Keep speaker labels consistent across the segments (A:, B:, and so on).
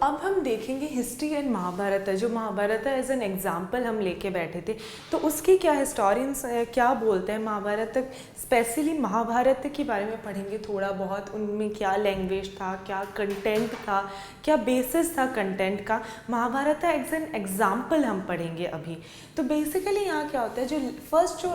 A: अब हम देखेंगे हिस्ट्री एंड महाभारत है। जो महाभारत है एज एन एग्जाम्पल हम लेके बैठे थे, तो उसकी क्या हिस्टोरियंस क्या बोलते हैं महाभारत, स्पेशली महाभारत के बारे में पढ़ेंगे थोड़ा बहुत। उनमें क्या लैंग्वेज था, क्या कंटेंट था, क्या बेसिस था कंटेंट का। महाभारत है एज एन एग्जाम्पल हम पढ़ेंगे अभी। तो बेसिकली यहाँ क्या होता है, जो फर्स्ट जो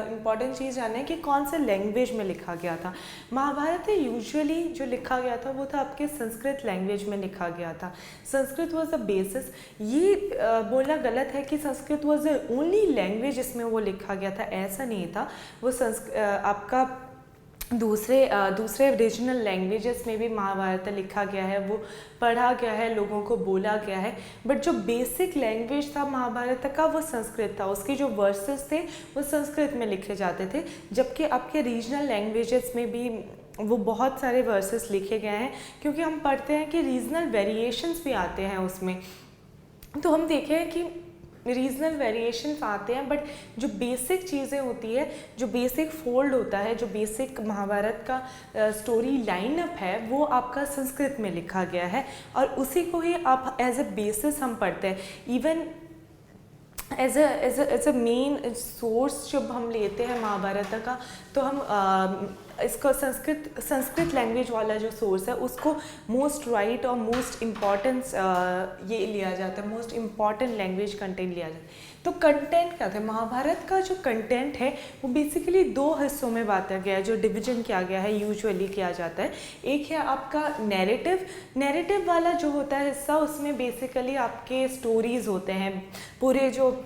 A: इम्पॉर्टेंट चीज़ जानना है कि कौन से लैंग्वेज में लिखा गया था। महाभारत यूजुअली जो लिखा गया था वो था आपके संस्कृत लैंग्वेज में लिखा गया था। Sanskrit was the basis. ये बोलना गलत है कि Sanskrit was the only language जिसमें वो लिखा गया था, ऐसा नहीं था। वो आपका दूसरे रीजनल लैंग्वेजेस में भी महाभारत लिखा गया है, वो पढ़ा गया है, लोगों को बोला गया है। बट जो बेसिक लैंग्वेज था महाभारत का वो संस्कृत था। उसके जो वर्सेस थे वो संस्कृत में लिखे जाते थे, जबकि आपके रीजनल लैंग्वेजेस में भी वो बहुत सारे वर्सेस लिखे गए हैं, क्योंकि हम पढ़ते हैं कि रीजनल वेरिएशंस भी आते हैं उसमें। तो हम देखें कि रीजनल वेरिएशंस आते हैं, बट जो बेसिक चीज़ें होती है, जो बेसिक फोल्ड होता है, जो बेसिक महाभारत का स्टोरी लाइनअप है, वो आपका संस्कृत में लिखा गया है और उसी को ही आप एज ए बेसिस हम पढ़ते हैं। Even as a main source जब हम लेते हैं महाभारत का, तो हम इसको संस्कृत लैंग्वेज वाला जो सोर्स है उसको मोस्ट राइट और मोस्ट इम्पॉर्टेंस ये लिया जाता है, मोस्ट इम्पॉर्टेंट लैंग्वेज कंटेंट लिया जाता है। तो कंटेंट क्या था महाभारत का, जो कंटेंट है वो बेसिकली दो हिस्सों में बांटा गया है, जो डिवीजन किया गया है, यूजुअली किया जाता है। एक है आपका नैरेटिव वाला जो होता है हिस्सा, उसमें बेसिकली आपके स्टोरीज होते हैं। पूरे जो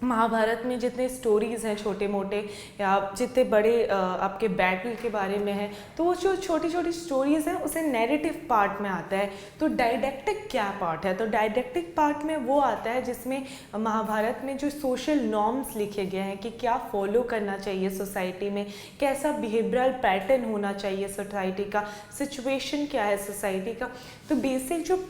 A: महाभारत में जितने स्टोरीज़ हैं छोटे मोटे या जितने बड़े आपके बैटल के बारे में है, तो वो जो छोटी छोटी स्टोरीज़ हैं उसे नैरेटिव पार्ट में आता है। तो डायडेक्टिक क्या पार्ट है, तो डायडेक्टिक पार्ट में वो आता है जिसमें महाभारत में जो सोशल नॉर्म्स लिखे गए हैं कि क्या फॉलो करना चाहिए सोसाइटी में, कैसा बिहेवियरल पैटर्न होना चाहिए सोसाइटी का, सिचुएशन क्या है सोसाइटी का। तो बेसिक जो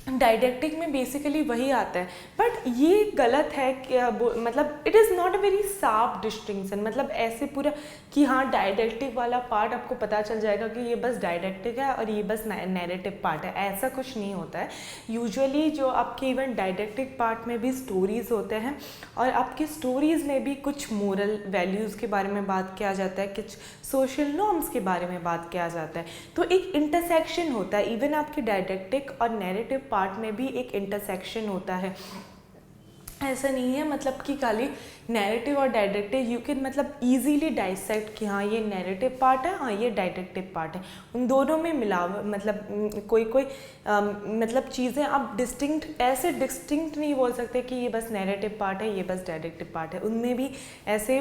A: डायडेक्टिक में बेसिकली वही आता है। बट ये गलत है कि मतलब it is not a very sharp distinction, मतलब ऐसे पूरा कि हाँ डायडेक्टिक वाला पार्ट आपको पता चल जाएगा कि ये बस डायडेक्टिक है और ये बस नैरेटिव पार्ट है, ऐसा कुछ नहीं होता है। यूजुअली जो आपके इवन डायडेक्टिक पार्ट में भी स्टोरीज़ होते हैं और आपकी स्टोरीज़ में भी कुछ मोरल वैल्यूज़ के बारे में बात किया जाता है, कुछ सोशल नॉर्म्स के बारे में बात किया जाता है। तो एक इंटरसेक्शन होता है, इवन आपके डायडेक्टिक और नैरेटिव पार्ट में भी एक इंटरसेक्शन होता है। ऐसा नहीं है मतलब कि खाली नैरेटिव और डायडेक्टिव यू कैन मतलब इजीली डाइसेक्ट कि हाँ ये नैरेटिव पार्ट है, हाँ ये डायडेक्टिव पार्ट है। उन दोनों में मिलाव मतलब कोई मतलब चीज़ें आप ऐसे डिस्टिंक्ट नहीं बोल सकते कि ये बस नैरेटिव पार्ट है, ये बस डायडेक्टिव पार्ट है। उनमें भी ऐसे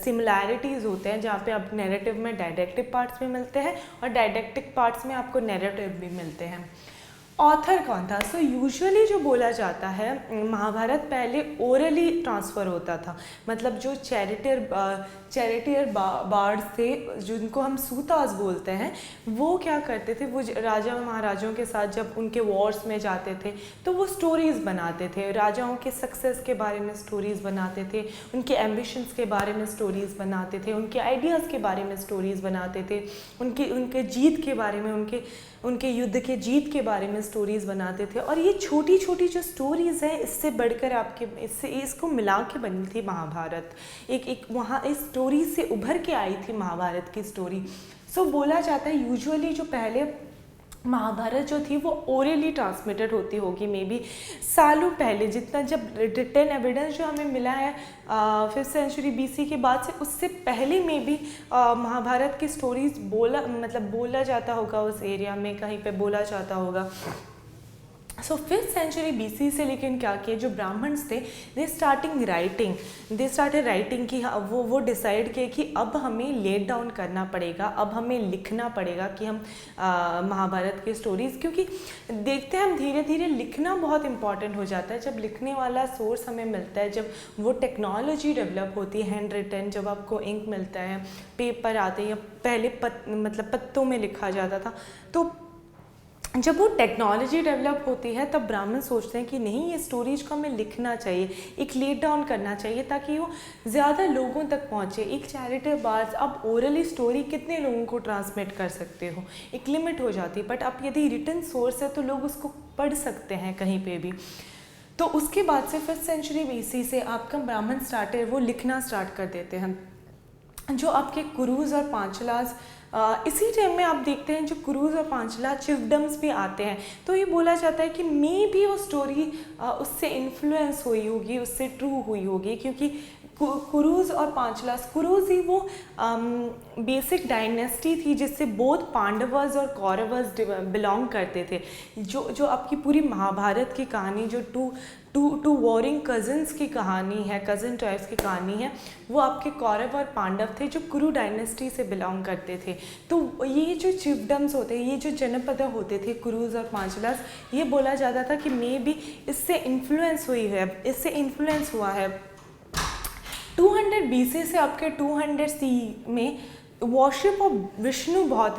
A: सिमिलैरिटीज़ होते हैं जहाँ पे आप नैरेटिव में डायडेक्टिव पार्ट्स भी मिलते हैं और डायडेक्टिव पार्ट्स में आपको नैरेटिव भी मिलते हैं। ऑथर कौन था, सो यूजुअली जो बोला जाता है महाभारत पहले ओरली ट्रांसफ़र होता था। मतलब जो चैरिटियर बार्ड्स थे जिनको हम सूतास बोलते हैं, वो क्या करते थे, वो राजा महाराजाओं के साथ जब उनके वॉर्स में जाते थे तो वो स्टोरीज़ बनाते थे, राजाओं के सक्सेस के बारे में स्टोरीज़ बनाते थे, उनके एम्बिशंस के बारे में स्टोरीज़ बनाते थे, उनके आइडियाज़ के बारे में स्टोरीज़ बनाते थे, उनके जीत के बारे में, उनके युद्ध के जीत के बारे में स्टोरीज़ बनाते थे। और ये छोटी छोटी जो स्टोरीज़ हैं इससे बढ़कर इसको मिला के बनी थी महाभारत। एक वहाँ इस स्टोरी से उभर के आई थी महाभारत की स्टोरी। सो बोला जाता है यूजुअली जो पहले महाभारत जो थी वो ओरली ट्रांसमिटेड होती होगी, मे बी सालों पहले, जितना जब रिटन एविडेंस जो हमें मिला है 5th सेंचुरी BC के बाद से, उससे पहले में भी महाभारत की स्टोरीज बोला जाता होगा, उस एरिया में कहीं पे बोला जाता होगा। सो 5th सेंचुरी BC से लेकिन क्या किए जो ब्राह्मण्स थे, दे स्टार्टेड राइटिंग कि हाँ वो डिसाइड किए कि अब हमें लेट डाउन करना पड़ेगा, अब हमें लिखना पड़ेगा कि हम महाभारत की स्टोरीज़, क्योंकि देखते हैं हम धीरे धीरे लिखना बहुत इंपॉर्टेंट हो जाता है। जब लिखने वाला सोर्स हमें मिलता है, जब वो टेक्नोलॉजी डेवलप होती है, हैंड रिटन, जब आपको इंक मिलता है, पेपर आते हैं, या पहले पत्तों में लिखा जाता था, तो जब वो टेक्नोलॉजी डेवलप होती है तब ब्राह्मण सोचते हैं कि नहीं, ये स्टोरीज को हमें लिखना चाहिए, एक लेट डाउन करना चाहिए ताकि वो ज़्यादा लोगों तक पहुँचे। एक चैरिटेबल बात, अब ओरली स्टोरी कितने लोगों को ट्रांसमिट कर सकते हो, एक लिमिट हो जाती है। बट अब यदि रिटन सोर्स है तो लोग उसको पढ़ सकते हैं कहीं पे भी। तो उसके बाद से 5th सेंचुरी BC से आपका ब्राह्मण स्टार्टर वो लिखना स्टार्ट कर देते हैं। जो आपके कुरुज और पांचलाज, इसी टाइम में आप देखते हैं जो कुरुज और पांचला चिफडम्स भी आते हैं। तो ये बोला जाता है कि मे भी वो स्टोरी उससे इन्फ्लुएंस हुई होगी, उससे ट्रू हुई होगी, क्योंकि कुरुज और पांचलास, कुरुज ही वो बेसिक डायनेस्टी थी जिससे बोथ पांडवज और कौरवज बिलोंग करते थे। जो आपकी पूरी महाभारत की कहानी, जो टू वॉरिंग कज़न्स की कहानी है, कज़न ट्राइब्स की कहानी है, वो आपके कौरव और पांडव थे जो कुरु डायनेस्टी से बिलोंग करते थे। तो ये जो चिफडम्स होते हैं, ये जो जनपद होते थे कुरुज और पांचलास, ये बोला जाता था कि मे भी इससे इन्फ्लुएंस हुई है, इससे इन्फ्लुएंस हुआ है। 200 BC से आपके 200 CE में वर्शिप ऑफ विष्णु बहुत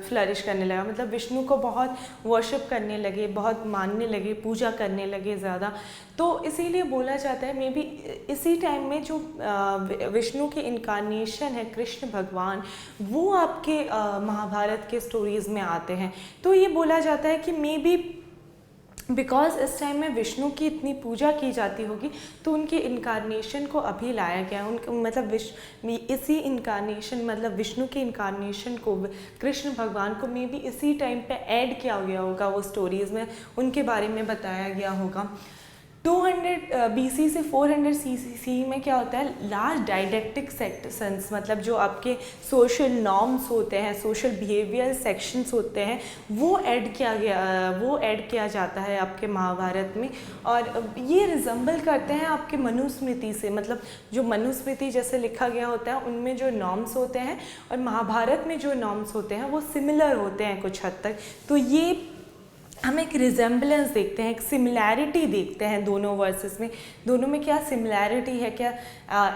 A: फ्लरिश करने लगा, मतलब विष्णु को बहुत वर्शिप करने लगे, बहुत मानने लगे, पूजा करने लगे ज़्यादा। तो इसीलिए बोला जाता है मे बी इसी टाइम में जो विष्णु के इनकारनेशन है कृष्ण भगवान, वो आपके महाभारत के स्टोरीज़ में आते हैं। तो ये बोला जाता है कि मे बी बिकॉज इस टाइम में विष्णु की इतनी पूजा की जाती होगी तो उनके इनकारनेशन को अभी लाया गया, उनके मतलब इसी इनकारनेशन, मतलब विष्णु के इनकारनेशन को, कृष्ण भगवान को मे बी इसी टाइम पे ऐड किया गया होगा, वो स्टोरीज़ में उनके बारे में बताया गया होगा। 200 BC से 400 CE में क्या होता है, लार्ज डाइडेक्टिक सेक्शंस, मतलब जो आपके सोशल नॉर्म्स होते हैं, सोशल बिहेवियर सेक्शंस होते हैं, वो ऐड किया जाता है आपके महाभारत में। और ये रिजम्बल करते हैं आपके मनुस्मृति से, मतलब जो मनुस्मृति जैसे लिखा गया होता है उनमें जो नॉर्म्स होते हैं और महाभारत में जो नॉर्म्स होते हैं वो सिमिलर होते हैं कुछ हद तक। तो ये हम एक रिजेम्बलेंस देखते हैं, एक सिमिलैरिटी देखते हैं दोनों वर्सेस में, दोनों में क्या सिमिलैरिटी है, क्या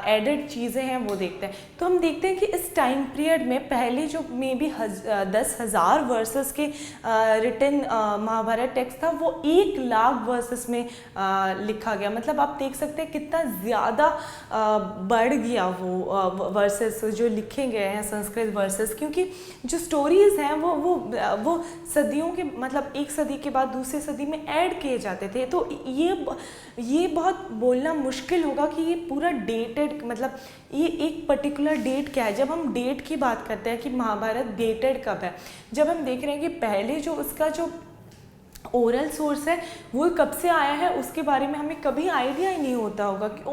A: एडेड चीज़ें हैं वो देखते हैं। तो हम देखते हैं कि इस टाइम पीरियड में पहले जो मे बी 10,000 वर्सेस के रिटन महाभारत टेक्स्ट था वो 1,00,000 वर्सेस में लिखा गया। मतलब आप देख सकते हैं कितना ज़्यादा बढ़ गया वो वर्सेस जो लिखे गए हैं संस्कृत वर्सेस, क्योंकि जो स्टोरीज़ हैं वो सदियों के, मतलब एक सदी के बाद दूसरी सदी में ऐड किए जाते थे। तो ये बहुत बोलना मुश्किल होगा कि ये पूरा डेटेड, मतलब ये एक पर्टिकुलर डेट क्या है। जब हम डेट की बात करते हैं कि महाभारत डेटेड कब है, जब हम देख रहे हैं कि पहले जो उसका जो ओरल सोर्स है वो कब से आया है उसके बारे में हमें कभी आइडिया ही नहीं होता होगा कि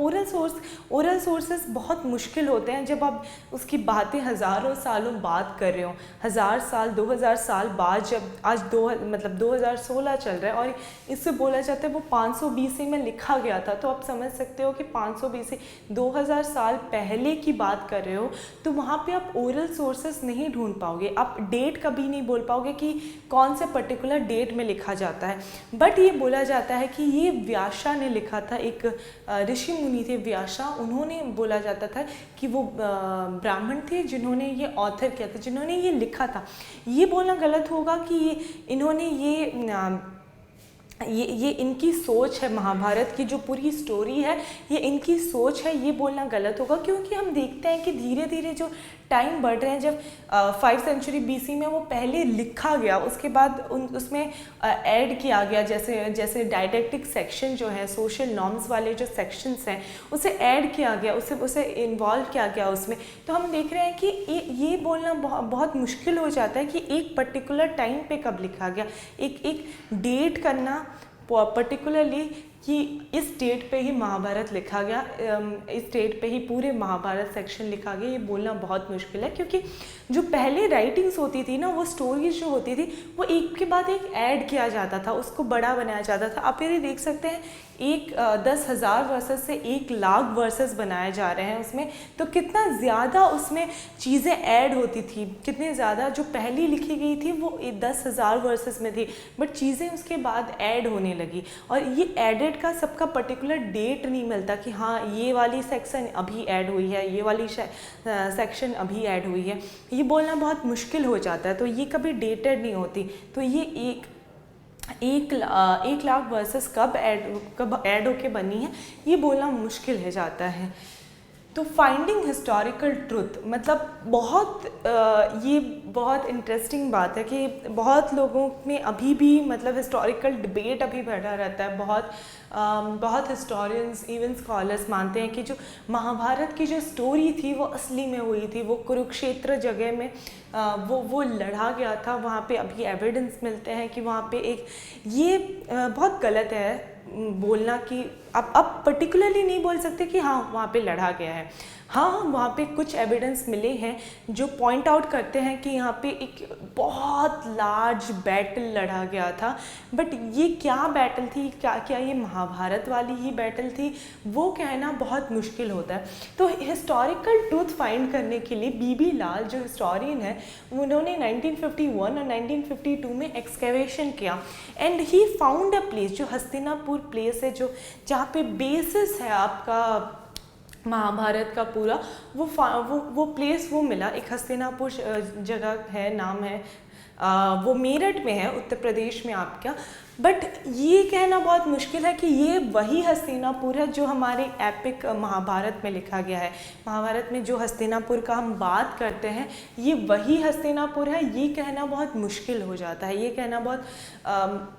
A: ओरल सोर्सेस बहुत मुश्किल होते हैं। जब आप उसकी बातें हज़ारों सालों बाद कर रहे हो, 1000 साल 2000 साल बाद, जब आज 2016 चल रहा है और इससे बोला जाता है वो 500 BC में लिखा गया था, तो आप समझ सकते हो कि 500 BC 2000 साल पहले की बात कर रहे हो, तो वहाँ पे आप ओरल सोर्सेस नहीं ढूंढ पाओगे, आप डेट कभी नहीं बोल पाओगे कि कौन से पर्टिकुलर डेट में लिखा जाता है। बट ये बोला जाता है कि ये व्यासा ने लिखा था, एक ऋषि मुनि थे व्यासा, उन्होंने बोला जाता था कि वो ब्राह्मण थे जिन्होंने ये ऑथर किया था, जिन्होंने ये लिखा था। ये बोलना गलत होगा कि इन्होंने ये इनकी सोच है, महाभारत की जो पूरी स्टोरी है ये इनकी सोच है, ये बोलना गलत होगा, क्योंकि हम देखते हैं कि धीरे धीरे जो टाइम बढ़ रहे हैं, जब 5 सेंचुरी BC में वो पहले लिखा गया, उसके बाद उसमें ऐड किया गया, जैसे डायडेक्टिक सेक्शन जो है, सोशल नॉर्म्स वाले जो सेक्शंस हैं उसे ऐड किया गया, उसे इन्वॉल्व किया गया उसमें। तो हम देख रहे हैं कि ये बोलना बहुत मुश्किल हो जाता है कि एक पर्टिकुलर टाइम पे कब लिखा गया, एक डेट करना पर्टिकुलरली कि इस डेट पे ही महाभारत लिखा गया, इस डेट पे ही पूरे महाभारत सेक्शन लिखा गया, ये बोलना बहुत मुश्किल है। क्योंकि जो पहले राइटिंग्स होती थी ना, वो स्टोरीज जो होती थी वो एक के बाद एक ऐड किया जाता था, उसको बड़ा बनाया जाता था। आप ये देख सकते हैं 10,000 वर्सेस से 1,00,000 वर्सेस बनाए जा रहे हैं उसमें, तो कितना ज़्यादा उसमें चीज़ें ऐड होती थी, कितने ज़्यादा जो पहली लिखी गई थी वो 10,000 वर्सेस में थी, बट चीज़ें उसके बाद ऐड होने लगी। और ये एडेड का सबका पर्टिकुलर डेट नहीं मिलता कि हाँ ये वाली सेक्शन अभी ऐड हुई है, ये वाली सेक्शन अभी ऐड हुई है, ये बोलना बहुत मुश्किल हो जाता है। तो ये कभी डेटेड नहीं होती, तो ये एक 1 लाख वर्सेस कब ऐड होके बनी है, ये बोलना मुश्किल है जाता है। तो फाइंडिंग हिस्टोरिकल ट्रुथ मतलब ये बहुत इंटरेस्टिंग बात है कि बहुत लोगों में अभी भी मतलब हिस्टोरिकल डिबेट अभी बढ़ा रहता है। बहुत हिस्टोरियंस इवन स्कॉलर्स मानते हैं कि जो महाभारत की जो स्टोरी थी वो असली में हुई थी, वो कुरुक्षेत्र जगह में वो लड़ा गया था। वहाँ पे अभी एविडेंस मिलते हैं कि वहाँ पे ये बहुत गलत है बोलना कि अब पर्टिकुलरली नहीं बोल सकते कि हाँ वहाँ पे लड़ा गया है। हाँ वहाँ पे कुछ एविडेंस मिले हैं जो पॉइंट आउट करते हैं कि यहाँ पे एक बहुत लार्ज बैटल लड़ा गया था, बट ये क्या बैटल थी, क्या ये महाभारत वाली ही बैटल थी, वो कहना बहुत मुश्किल होता है। तो हिस्टोरिकल ट्रूथ फाइंड करने के लिए बीबी लाल जो हिस्टोरियन है उन्होंने 1951 और 1952 में एक्सकेवेशन किया and he found a place जो हस्तिनापुर प्लेस है, जो जहाँ पे बेसिस है आपका महाभारत का पूरा, वो प्लेस वो मिला। एक हस्तिनापुर जगह है, नाम है वो मेरठ में है, उत्तर प्रदेश में आपका। बट ये कहना बहुत मुश्किल है कि ये वही हस्तिनापुर है जो हमारे एपिक महाभारत में लिखा गया है। महाभारत में जो हस्तिनापुर का हम बात करते हैं ये वही हस्तिनापुर है, ये कहना बहुत मुश्किल हो जाता है। ये कहना बहुत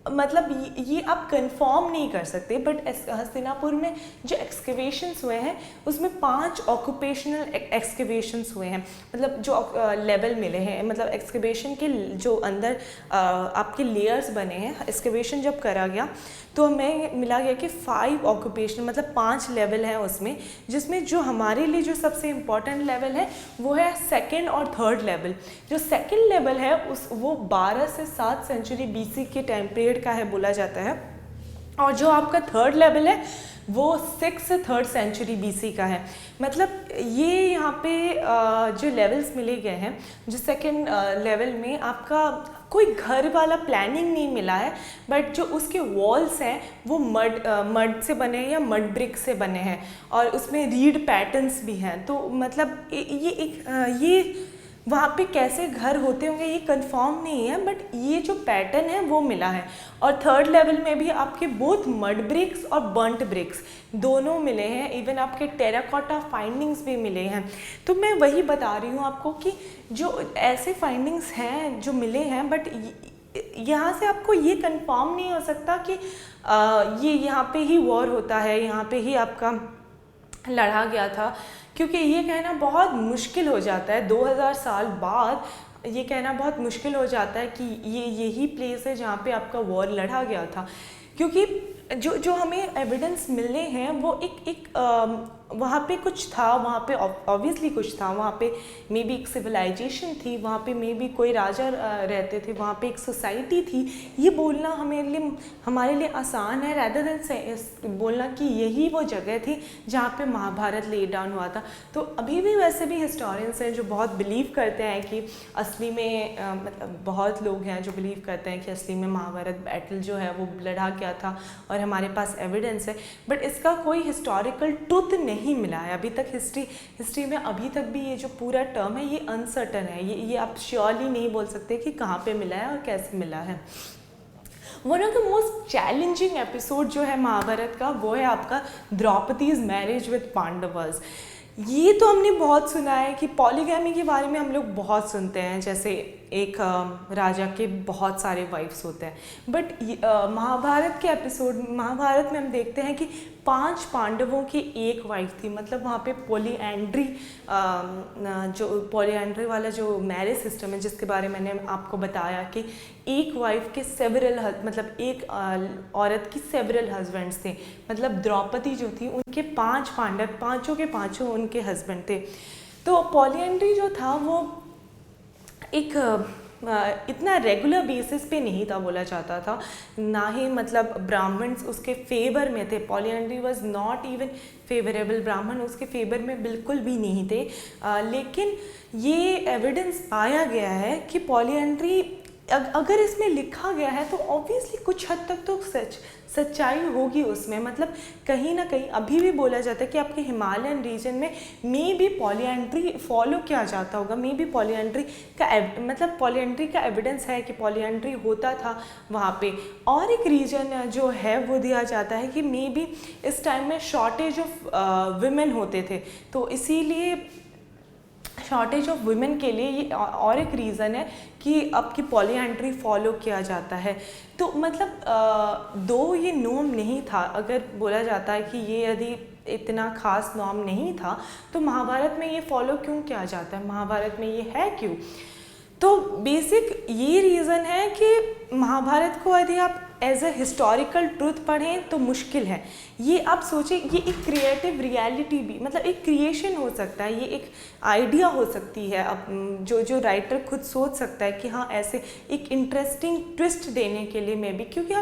A: मतलब ये आप कंफर्म नहीं कर सकते। बट हस्तिनापुर में जो एक्सकेवेशंस हुए हैं उसमें 5 ऑक्यूपेशनल एक्सकेवेशंस हुए हैं, मतलब जो लेवल मिले हैं, मतलब एक्सकेवेशन के जो अंदर आपके लेयर्स बने हैं, एक्सकेवेशन जब करा गया तो हमें मिला गया कि 5 ऑक्यूपेशन मतलब 5 लेवल हैं उसमें, जिसमें जो हमारे लिए जो सबसे इम्पॉर्टेंट लेवल है वो है 2nd और 3rd लेवल। जो 2nd लेवल है वो 12 से 7 सेंचुरी BC के टाइम पीरियड का है बोला जाता है, और जो आपका 3rd लेवल है वो 6 से 3rd सेंचुरी BC का है। मतलब ये यहाँ पे जो लेवल्स मिले गए हैं, जो 2nd लेवल में आपका कोई घर वाला प्लानिंग नहीं मिला है, बट जो उसके वॉल्स हैं वो मड से बने हैं या मड ब्रिक से बने हैं, और उसमें रीड पैटर्न्स भी हैं। तो मतलब ये वहाँ पे कैसे घर होते होंगे ये कंफर्म नहीं है, बट ये जो पैटर्न है वो मिला है। और 3rd लेवल में भी आपके बोथ मड ब्रिक्स और बर्न्ट ब्रिक्स दोनों मिले हैं, इवन आपके टेराकोटा फाइंडिंग्स भी मिले हैं। तो मैं वही बता रही हूँ आपको कि जो ऐसे फाइंडिंग्स हैं जो मिले हैं, बट यहाँ से आपको ये कंफर्म नहीं हो सकता कि ये यहाँ पे ही वॉर होता है, यहाँ पे ही आपका लड़ा गया था, क्योंकि ये कहना बहुत मुश्किल हो जाता है। 2000 साल बाद ये कहना बहुत मुश्किल हो जाता है कि ये यही प्लेस है जहाँ पे आपका वॉर लड़ा गया था, क्योंकि जो हमें एविडेंस मिले हैं वो वहाँ पे कुछ था, वहाँ पे ऑब्वियसली कुछ था, वहाँ पे मे बी एक सिविलाइजेशन थी, वहाँ पे मे बी कोई राजा रहते थे, वहाँ पे एक सोसाइटी थी। ये बोलना हमारे लिए आसान है रैदर देन बोलना कि यही वो जगह थी जहाँ पे महाभारत ले डाउन हुआ था। तो अभी भी वैसे भी हिस्टोरियंस हैं जो बहुत बिलीव करते हैं कि असली में मतलब बहुत लोग हैं जो बिलीव करते हैं कि असली में महाभारत बैटल जो है वो लड़ा गया था, और हमारे पास एविडेंस है। बट इसका कोई हिस्टोरिकल ट्रुथ नहीं मिला है अभी तक। हिस्ट्री में अभी तक भी ये जो पूरा टर्म है ये अनसर्टन है, ये आप श्योरली नहीं बोल सकते कि कहाँ पे मिला है और कैसे मिला है। One of the most challenging episode जो है महाभारत का वो है आपका द्रौपदीज मैरिज विद पांडवर्स। ये तो हमने बहुत सुना है कि पॉलीगैमी के बारे में हम लोग बहुत सुनते हैं, जैसे एक राजा के बहुत सारे वाइफ्स होते हैं। बट महाभारत के महाभारत में हम देखते हैं कि 5 पांडवों की एक वाइफ थी। मतलब वहाँ पे पॉलीएंड्री वाला जो मैरिज सिस्टम है, जिसके बारे में मैंने आपको बताया कि एक वाइफ के मतलब एक औरत की सेवरल हस्बैंड्स थे। मतलब द्रौपदी जो थी उनके 5 पांडव, पाँचों के पाँचों उनके हस्बैंड थे। तो पॉलीएंड्री जो था वो एक इतना रेगुलर बेसिस पे नहीं था बोला जाता था, ना ही मतलब ब्राह्मण्स उसके फेवर में थे। Polyandry was not even favourable, ब्राह्मण उसके फेवर में बिल्कुल भी नहीं थे। लेकिन ये एविडेंस पाया गया है कि पॉलीएंड्री अगर इसमें लिखा गया है तो ऑब्वियसली कुछ हद तक तो सच्चाई होगी उसमें। मतलब कहीं ना कहीं अभी भी बोला जाता है कि आपके हिमालयन रीजन में मे भी पॉलीएंड्री फॉलो किया जाता होगा, मे भी पॉलीएंड्री का मतलब पॉलीएंड्री का एविडेंस है कि पॉलीएंड्री होता था वहाँ पे। और एक रीजन जो है वो दिया जाता है कि मे भी इस टाइम में शॉर्टेज ऑफ विमेन होते थे, तो इसीलिए शॉर्टेज ऑफ वुमेन के लिए ये और एक रीज़न है कि आपकी पॉलीएंड्री फॉलो किया जाता है। तो मतलब दो ये नॉर्म नहीं था, अगर बोला जाता है कि ये यदि इतना खास नॉर्म नहीं था तो महाभारत में ये फॉलो क्यों किया जाता है, महाभारत में ये है क्यों? तो बेसिक ये रीज़न है कि महाभारत को यदि आप एज अ हिस्टोरिकल ट्रूथ पढ़ें तो मुश्किल है। ये आप सोचें, ये एक क्रिएटिव रियलिटी भी, मतलब एक क्रिएशन हो सकता है, ये एक आइडिया हो सकती है। अब जो राइटर खुद सोच सकता है कि हाँ ऐसे एक इंटरेस्टिंग ट्विस्ट देने के लिए मैं भी, क्योंकि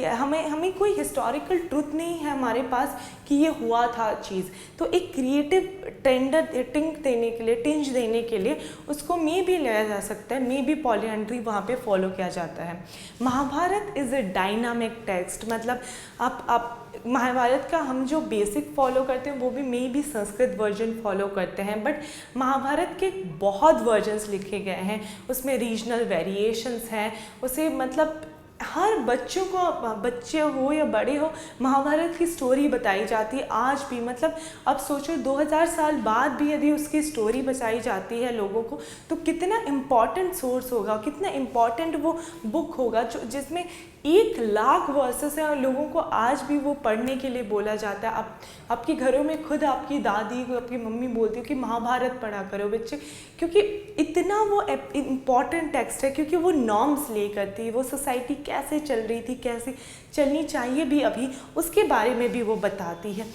A: हमें कोई हिस्टोरिकल ट्रूथ नहीं है हमारे पास कि ये हुआ था चीज़, तो एक क्रिएटिव टिंज देने के लिए उसको मे भी लिया जा सकता है, मे भी पॉलीएंड्री वहाँ पे फॉलो किया जाता है। Mahabharata is a dynamic text, मतलब आप महाभारत का हम जो बेसिक फॉलो करते हैं वो भी मे भी संस्कृत वर्जन फॉलो करते हैं, बट महाभारत के बहुत वर्जन्स लिखे गए हैं, उसमें रीजनल वेरिएशंस हैं, उसे मतलब हर बच्चों को, बच्चे हो या बड़े हो, महाभारत की स्टोरी बताई जाती है आज भी। मतलब अब सोचो 2000 साल बाद भी यदि उसकी स्टोरी बताई जाती है लोगों को तो कितना इम्पॉर्टेंट सोर्स होगा, कितना इम्पॉर्टेंट वो बुक होगा जो जिसमें 1 लाख वर्सेस हैं और लोगों को आज भी वो पढ़ने के लिए बोला जाता है। आपके घरों में खुद आपकी दादी को, आपकी मम्मी बोलती है कि महाभारत पढ़ा करो बच्चे, क्योंकि इतना वो इम्पॉर्टेंट टेक्स्ट है, क्योंकि वो नॉर्म्स ले करती है, वो सोसाइटी कैसे चल रही थी, कैसे चलनी चाहिए भी अभी, उसके बारे में भी वो बताती है।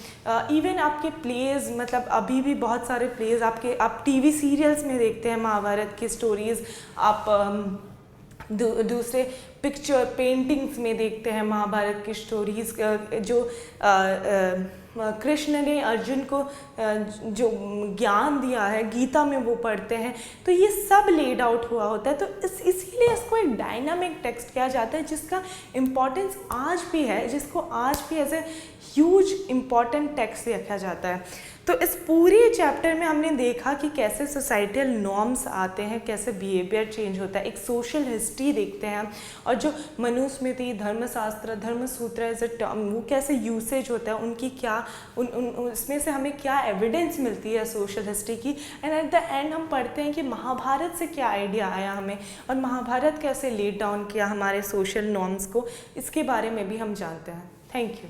A: इवन आपके प्लेज, मतलब अभी भी बहुत सारे प्लेज आप टीवी सीरियल्स में देखते हैं महाभारत की स्टोरीज़, आप दूसरे पिक्चर पेंटिंग्स में देखते हैं महाभारत की स्टोरीज़, जो कृष्ण ने अर्जुन को जो ज्ञान दिया है गीता में वो पढ़ते हैं, तो ये सब लेड आउट हुआ होता है। तो इसीलिए इसको एक डायनामिक टेक्स्ट किया जाता है जिसका इम्पॉर्टेंस आज भी है, जिसको आज भी as a huge important text रखा जाता है। तो इस पूरे चैप्टर में हमने देखा कि कैसे सोसाइटल नॉर्म्स आते हैं, कैसे बिहेवियर चेंज होता है, एक सोशल हिस्ट्री देखते हैं हम, और जो मनुस्मृति, धर्मशास्त्र, धर्मसूत्र एज अ टर्म वो कैसे यूसेज होता है, उनकी क्या उसमें से हमें क्या एविडेंस मिलती है सोशल हिस्ट्री की, एंड एट द एंड हम पढ़ते हैं कि महाभारत से क्या आइडिया आया हमें, और महाभारत कैसे लेट डाउन किया हमारे सोशल नॉर्म्स को, इसके बारे में भी हम जानते हैं। Thank you.